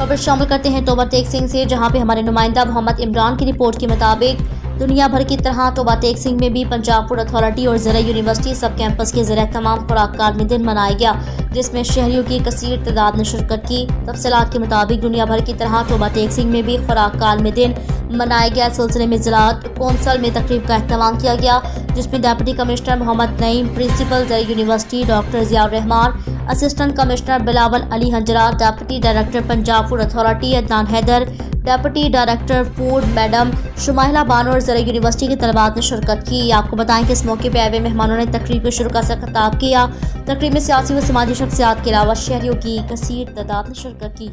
खबर शामिल करते हैं तोबा टेक सिंह से, जहां पे हमारे नुमाइंदा मोहम्मद इमरान की रिपोर्ट के मुताबिक दुनिया भर की तरह तोबा टेक सिंह में भी पंजाब फूड अथॉरिटी और ज़रा यूनिवर्सिटी सब कैंपस के ज़रिए तमाम खुराक कार्मी दिन मनाया गया, जिसमें शहरियों की कसीर तादाद ने शिरकत की। तफसीलात के मुताबिक दुनिया भर की तरह तोबा टेक सिंह में भी खुराक कार्मी दिन मनाया गया। इस सिलसिले में जिला कौंसल में तकरीब का अहतमाम किया गया, जिसमें deputy commissioner Mohammad Naeem, principal Zarai university doctor Ziaur Rehman, assistant commissioner Bilawal Ali Hanjra, deputy director Punjab food authority Adnan Haider, deputy director food madam Shumaila Bano और ज़रा यूनिवर्सिटी के तलबात ने शिरकत की। आपको बताएं कि इस मौके पर आए हुए मेहमानों ने तकरीब के शुरू से खिताब किया। तकरीब में सियासी व समाजी शख्सियात के अलावा शहरियों की कसीर तादाद ने शिरकत की।